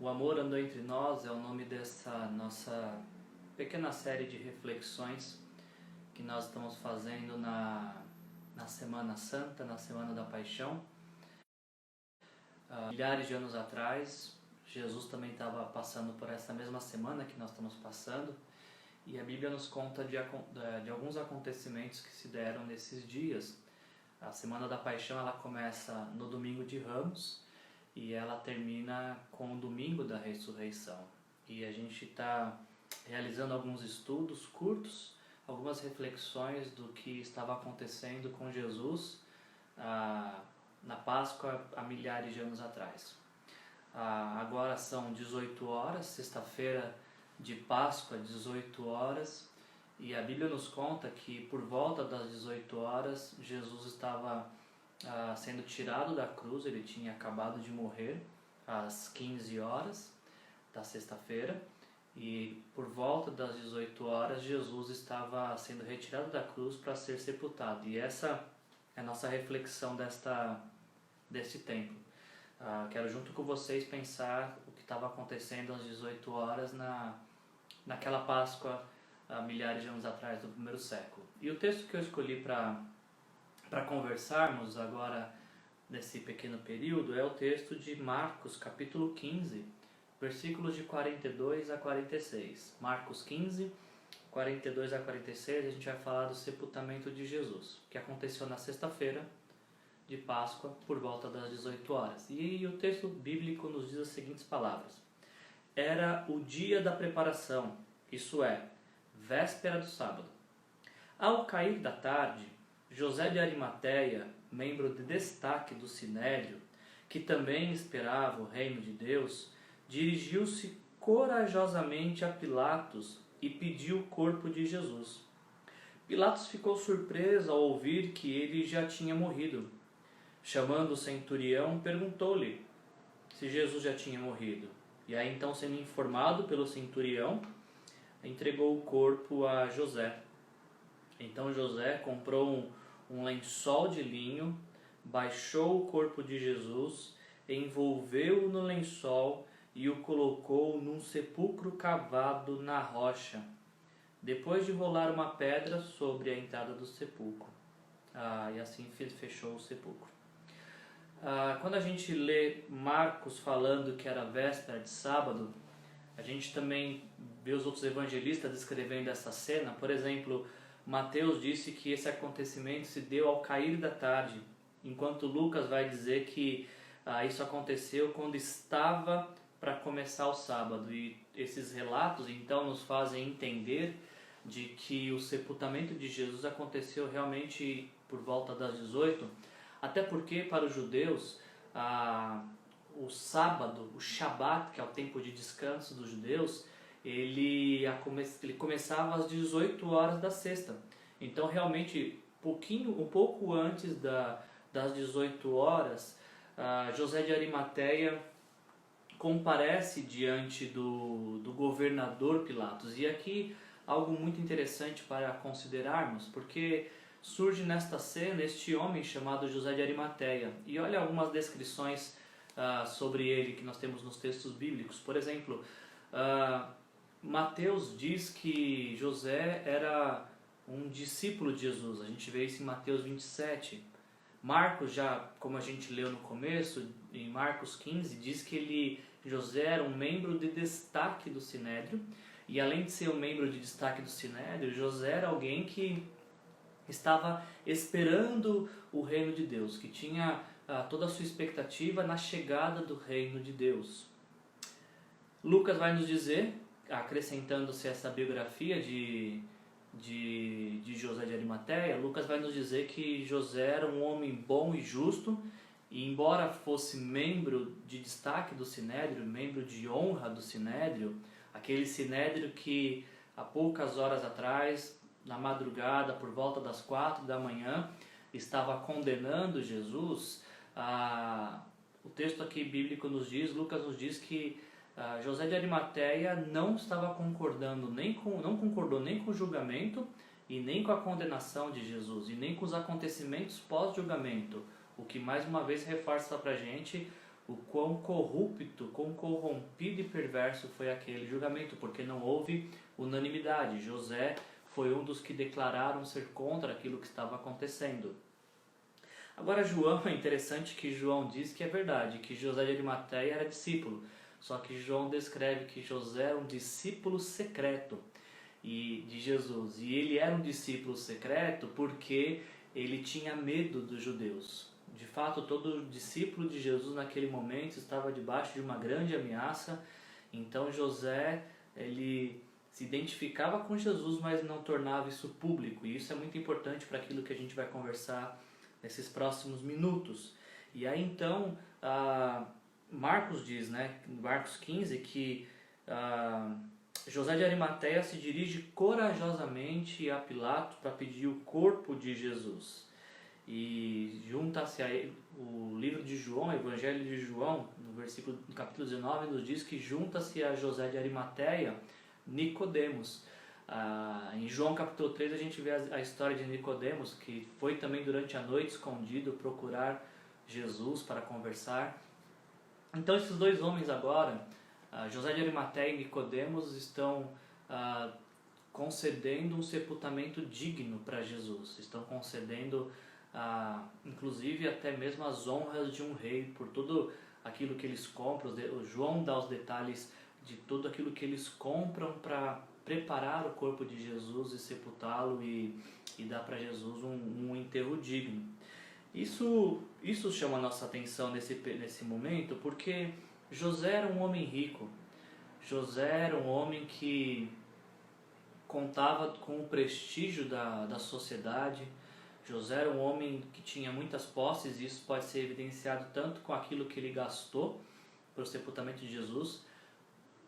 O amor andou entre nós é o nome dessa nossa pequena série de reflexões que nós estamos fazendo na Semana Santa, na Semana da Paixão. Milhares de anos atrás, Jesus também estava passando por essa mesma semana que nós estamos passando, e a Bíblia nos conta de alguns acontecimentos que se deram nesses dias. A Semana da Paixão ela começa no Domingo de Ramos e ela termina com o Domingo da Ressurreição. E a gente está realizando alguns estudos curtos, algumas reflexões do que estava acontecendo com Jesus na Páscoa há milhares de anos atrás. Agora são 18 horas, sexta-feira de Páscoa, 18 horas, e a Bíblia nos conta que por volta das 18 horas Jesus estava sendo tirado da cruz. Ele tinha acabado de morrer às 15 horas da sexta-feira, e por volta das 18 horas Jesus estava sendo retirado da cruz para ser sepultado. E essa é a nossa reflexão desse tempo. Quero junto com vocês pensar o que estava acontecendo às 18 horas naquela Páscoa há milhares de anos atrás, do primeiro século. E o texto que eu escolhi para conversarmos agora nesse pequeno período é o texto de Marcos, capítulo 15, versículos de 42 a 46. Marcos 15, 42 a 46, a gente vai falar do sepultamento de Jesus, que aconteceu na sexta-feira de Páscoa, por volta das 18 horas. E o texto bíblico nos diz as seguintes palavras: Era o dia da preparação, isso é, véspera do sábado. Ao cair da tarde, José de Arimateia, membro de destaque do Sinédrio, que também esperava o reino de Deus, dirigiu-se corajosamente a Pilatos e pediu o corpo de Jesus. Pilatos ficou surpreso ao ouvir que ele já tinha morrido. Chamando o centurião, perguntou-lhe se Jesus já tinha morrido. E aí então, sendo informado pelo centurião, entregou o corpo a José. Então José comprou um lençol de linho, baixou o corpo de Jesus, envolveu-o no lençol e o colocou num sepulcro cavado na rocha, depois de rolar uma pedra sobre a entrada do sepulcro. E assim fechou o sepulcro. Quando a gente lê Marcos falando que era véspera de sábado, a gente também vê os outros evangelistas descrevendo essa cena. Por exemplo, Mateus disse que esse acontecimento se deu ao cair da tarde, enquanto Lucas vai dizer que isso aconteceu quando estava para começar o sábado. E esses relatos então nos fazem entender de que o sepultamento de Jesus aconteceu realmente por volta das 18, até porque para os judeus o sábado, o Shabat, que é o tempo de descanso dos judeus, ele começava às 18 horas da sexta. Então realmente um pouco antes das 18 horas, José de Arimateia comparece diante do governador Pilatos. E aqui algo muito interessante para considerarmos, porque surge nesta cena este homem chamado José de Arimateia. E olha algumas descrições sobre ele que nós temos nos textos bíblicos. Por exemplo, Mateus diz que José era um discípulo de Jesus. A gente vê isso em Mateus 27. Marcos, já como a gente leu no começo, em Marcos 15, diz que José era um membro de destaque do Sinédrio. E além de ser um membro de destaque do Sinédrio, José era alguém que estava esperando o reino de Deus, que tinha toda a sua expectativa na chegada do reino de Deus. Lucas vai nos dizer, acrescentando-se essa biografia de José de Arimateia, Lucas vai nos dizer que José era um homem bom e justo, e embora fosse membro de destaque do Sinédrio, membro de honra do Sinédrio, aquele Sinédrio que há poucas horas atrás, na madrugada, por volta das 4 da manhã, estava condenando Jesus, o texto aqui bíblico nos diz, Lucas nos diz que José de Arimateia não estava concordando não concordou nem com o julgamento e nem com a condenação de Jesus e nem com os acontecimentos pós-julgamento, o que mais uma vez reforça para a gente o quão corrupto, quão corrompido e perverso foi aquele julgamento, porque não houve unanimidade. José foi um dos que declararam ser contra aquilo que estava acontecendo. Agora João, é interessante que João diz que é verdade, que José de Arimateia era discípulo, só que João descreve que José era um discípulo secreto de Jesus, e ele era um discípulo secreto porque ele tinha medo dos judeus. De fato, todo discípulo de Jesus naquele momento estava debaixo de uma grande ameaça. Então José, ele se identificava com Jesus, mas não tornava isso público. E isso é muito importante para aquilo que a gente vai conversar nesses próximos minutos. E aí então, Marcos diz, Marcos 15, que José de Arimateia se dirige corajosamente a Pilatos para pedir o corpo de Jesus. E junta-se a ele, o livro de João, o Evangelho de João, no capítulo 19, nos diz que junta-se a José de Arimateia Nicodemos. Em João capítulo 3 a gente vê a história de Nicodemos, que foi também durante a noite escondido procurar Jesus para conversar. Então esses dois homens agora, José de Arimateia e Nicodemos, estão concedendo um sepultamento digno para Jesus. Estão concedendo inclusive até mesmo as honras de um rei por tudo aquilo que eles compram. O João dá os detalhes de tudo aquilo que eles compram para preparar o corpo de Jesus e sepultá-lo e dar para Jesus um enterro digno. Isso chama a nossa atenção nesse momento, porque José era um homem rico. José era um homem que contava com o prestígio da sociedade. José era um homem que tinha muitas posses, e isso pode ser evidenciado tanto com aquilo que ele gastou para o sepultamento de Jesus.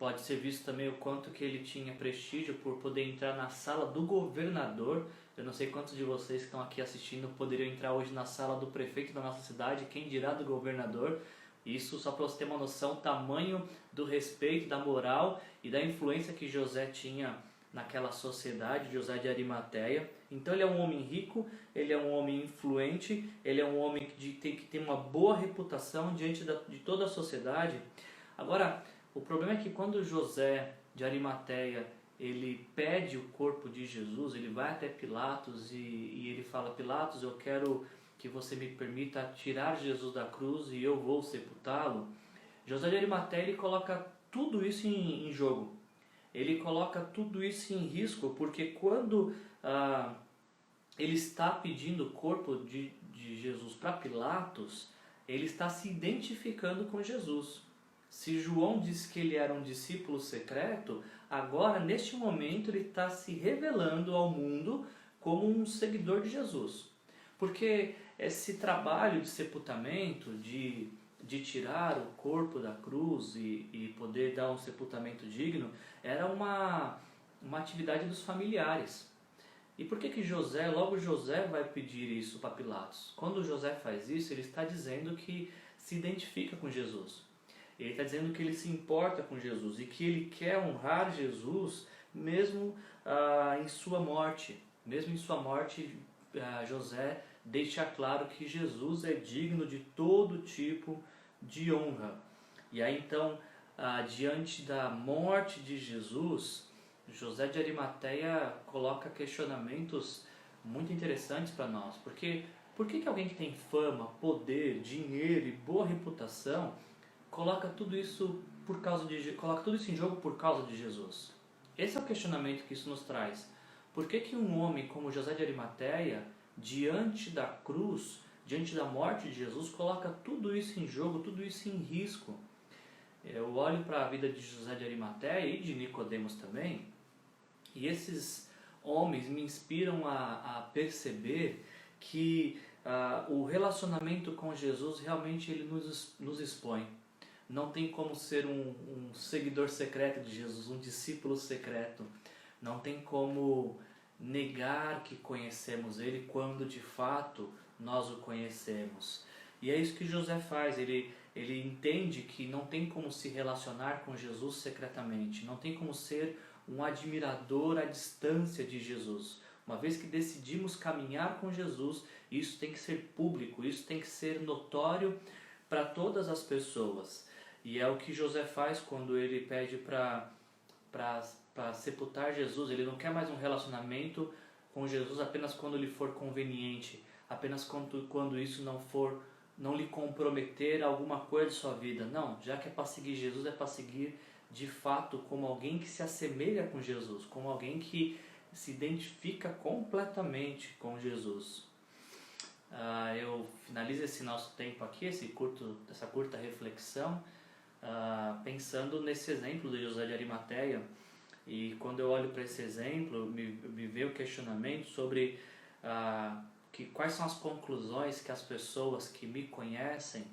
Pode ser visto também o quanto que ele tinha prestígio por poder entrar na sala do governador. Eu não sei quantos de vocês que estão aqui assistindo poderiam entrar hoje na sala do prefeito da nossa cidade, quem dirá do governador. Isso só para você ter uma noção, o tamanho do respeito, da moral e da influência que José tinha naquela sociedade, José de Arimateia. Então ele é um homem rico, ele é um homem influente, ele é um homem que tem que ter uma boa reputação diante de toda a sociedade. Agora, o problema é que quando José de Arimateia ele pede o corpo de Jesus, ele vai até Pilatos e ele fala: Pilatos, eu quero que você me permita tirar Jesus da cruz e eu vou sepultá-lo. José de Arimateia ele coloca tudo isso em jogo. Ele coloca tudo isso em risco, porque quando ele está pedindo o corpo de Jesus para Pilatos, ele está se identificando com Jesus. Se João disse que ele era um discípulo secreto, agora, neste momento, ele está se revelando ao mundo como um seguidor de Jesus. Porque esse trabalho de sepultamento, de tirar o corpo da cruz e poder dar um sepultamento digno, era uma atividade dos familiares. E por que logo José vai pedir isso para Pilatos? Quando José faz isso, ele está dizendo que se identifica com Jesus. Ele está dizendo que ele se importa com Jesus e que ele quer honrar Jesus mesmo em sua morte. Mesmo em sua morte, José deixa claro que Jesus é digno de todo tipo de honra. E aí então, diante da morte de Jesus, José de Arimateia coloca questionamentos muito interessantes para nós. Porque por que alguém que tem fama, poder, dinheiro e boa reputação coloca tudo isso em jogo por causa de Jesus? Esse é o questionamento que isso nos traz. Por que um homem como José de Arimateia, diante da cruz, diante da morte de Jesus, coloca tudo isso em jogo, tudo isso em risco? Eu olho para a vida de José de Arimateia e de Nicodemos também, e esses homens me inspiram a perceber que o relacionamento com Jesus realmente ele nos expõe. Não tem como ser um seguidor secreto de Jesus, um discípulo secreto. Não tem como negar que conhecemos Ele quando de fato nós o conhecemos. E é isso que José faz. Ele entende que não tem como se relacionar com Jesus secretamente. Não tem como ser um admirador à distância de Jesus. Uma vez que decidimos caminhar com Jesus, isso tem que ser público, isso tem que ser notório para todas as pessoas. E é o que José faz quando ele pede para sepultar Jesus. Ele não quer mais um relacionamento com Jesus apenas quando lhe for conveniente, apenas quando isso não lhe comprometer alguma coisa de sua vida. Não, já que é para seguir Jesus, é para seguir de fato como alguém que se assemelha com Jesus, como alguém que se identifica completamente com Jesus. Eu finalizo esse nosso tempo aqui, essa curta reflexão, pensando nesse exemplo de José de Arimateia. E quando eu olho para esse exemplo, me veio o questionamento sobre quais são as conclusões que as pessoas que me conhecem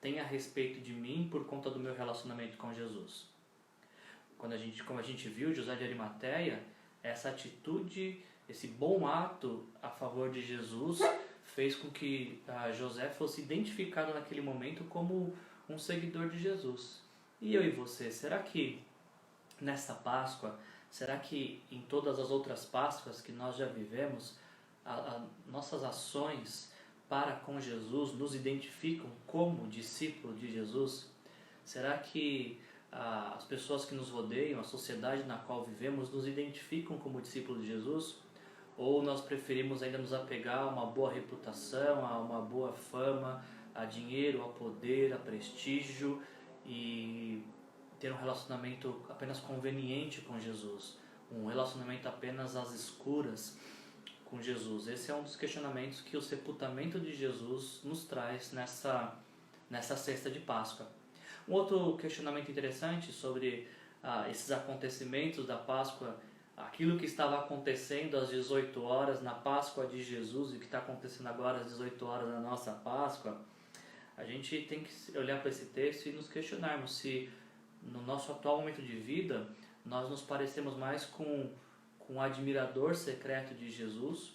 têm a respeito de mim por conta do meu relacionamento com Jesus. Como a gente viu, José de Arimateia, essa atitude, esse bom ato a favor de Jesus fez com que José fosse identificado naquele momento como um seguidor de Jesus. E eu e você, será que nesta Páscoa, será que em todas as outras Páscoas que nós já vivemos, nossas ações para com Jesus nos identificam como discípulo de Jesus? Será que as pessoas que nos rodeiam, a sociedade na qual vivemos, nos identificam como discípulo de Jesus? Ou nós preferimos ainda nos apegar a uma boa reputação, a uma boa fama, a dinheiro, a poder, a prestígio e ter um relacionamento apenas conveniente com Jesus, um relacionamento apenas às escuras com Jesus? Esse é um dos questionamentos que o sepultamento de Jesus nos traz nessa sexta de Páscoa. Um outro questionamento interessante sobre esses acontecimentos da Páscoa, aquilo que estava acontecendo às 18 horas na Páscoa de Jesus e o que está acontecendo agora às 18 horas na nossa Páscoa, a gente tem que olhar para esse texto e nos questionarmos se no nosso atual momento de vida nós nos parecemos mais com um admirador secreto de Jesus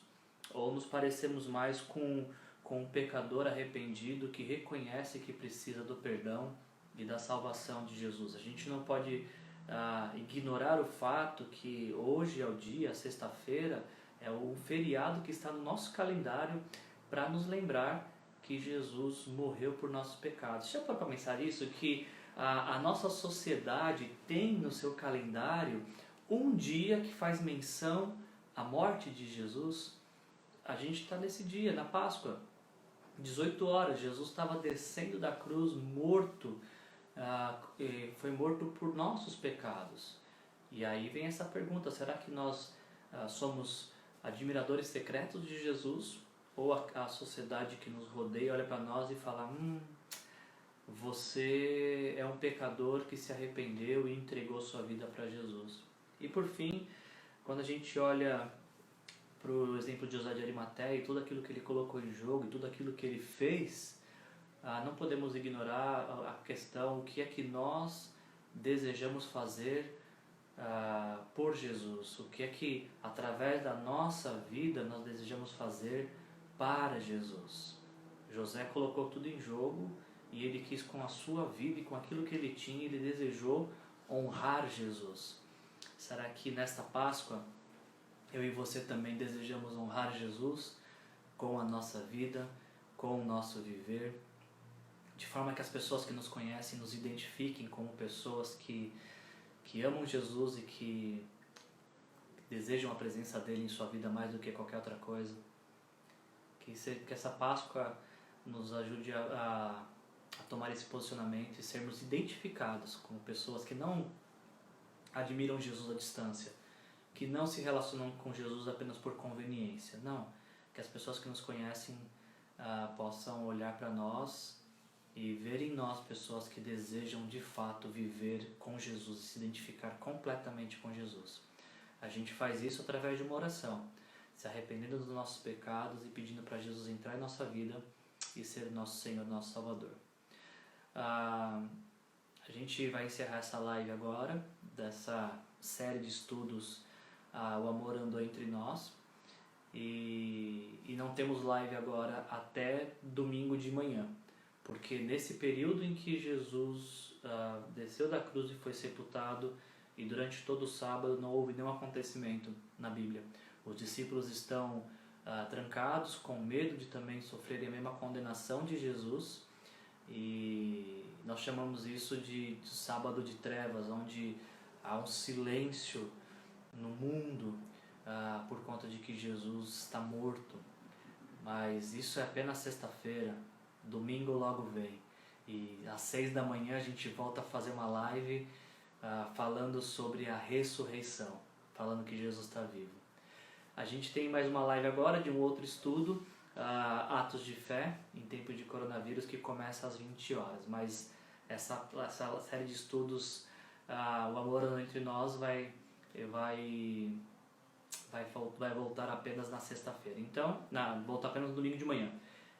ou nos parecemos mais com um pecador arrependido que reconhece que precisa do perdão e da salvação de Jesus. A gente não pode ignorar o fato que hoje é o dia, sexta-feira, é o feriado que está no nosso calendário para nos lembrar que Jesus morreu por nossos pecados. Já parou para pensar isso? Que a nossa sociedade tem no seu calendário um dia que faz menção à morte de Jesus. A gente está nesse dia, na Páscoa, 18 horas, Jesus estava descendo da cruz morto, foi morto por nossos pecados. E aí vem essa pergunta, será que nós somos admiradores secretos de Jesus? Ou a sociedade que nos rodeia olha para nós e fala, você é um pecador que se arrependeu e entregou sua vida para Jesus. E por fim, quando a gente olha para o exemplo de José de Arimateia e tudo aquilo que ele colocou em jogo e tudo aquilo que ele fez, não podemos ignorar a questão, o que é que nós desejamos fazer por Jesus, o que é que através da nossa vida nós desejamos fazer para Jesus. José colocou tudo em jogo e ele quis, com a sua vida e com aquilo que ele tinha, ele desejou honrar Jesus. Será que nesta Páscoa eu e você também desejamos honrar Jesus com a nossa vida, com o nosso viver, de forma que as pessoas que nos conhecem nos identifiquem como pessoas que amam Jesus e que desejam a presença dele em sua vida mais do que qualquer outra coisa? Que essa Páscoa nos ajude a tomar esse posicionamento e sermos identificados como pessoas que não admiram Jesus à distância, que não se relacionam com Jesus apenas por conveniência. Não, que as pessoas que nos conhecem possam olhar para nós e ver em nós pessoas que desejam de fato viver com Jesus e se identificar completamente com Jesus. A gente faz isso através de uma oração, se arrependendo dos nossos pecados e pedindo para Jesus entrar em nossa vida e ser nosso Senhor, nosso Salvador. A gente vai encerrar essa live agora, dessa série de estudos, O Amor Andou Entre Nós, e não temos live agora até domingo de manhã, porque nesse período em que Jesus desceu da cruz e foi sepultado, e durante todo o sábado não houve nenhum acontecimento na Bíblia. Os discípulos estão trancados, com medo de também sofrerem a mesma condenação de Jesus, E nós chamamos isso de sábado de trevas, onde há um silêncio no mundo por conta de que Jesus está morto. Mas isso é apenas sexta-feira, domingo logo vem. E às 6 da manhã a gente volta a fazer uma live falando sobre a ressurreição, falando que Jesus está vivo. A gente tem mais uma live agora de um outro estudo, Atos de Fé, em tempo de coronavírus, que começa às 20 horas. Mas essa série de estudos, o amor entre nós, vai voltar apenas na sexta-feira. Então, voltar apenas no domingo de manhã.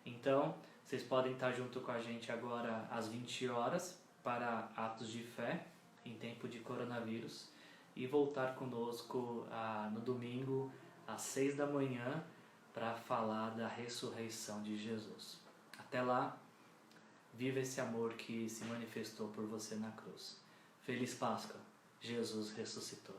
Então, vocês podem estar junto com a gente agora às 20 horas para Atos de Fé, em tempo de coronavírus, e voltar conosco no domingo às 6 da manhã para falar da ressurreição de Jesus. Até lá, viva esse amor que se manifestou por você na cruz. Feliz Páscoa! Jesus ressuscitou.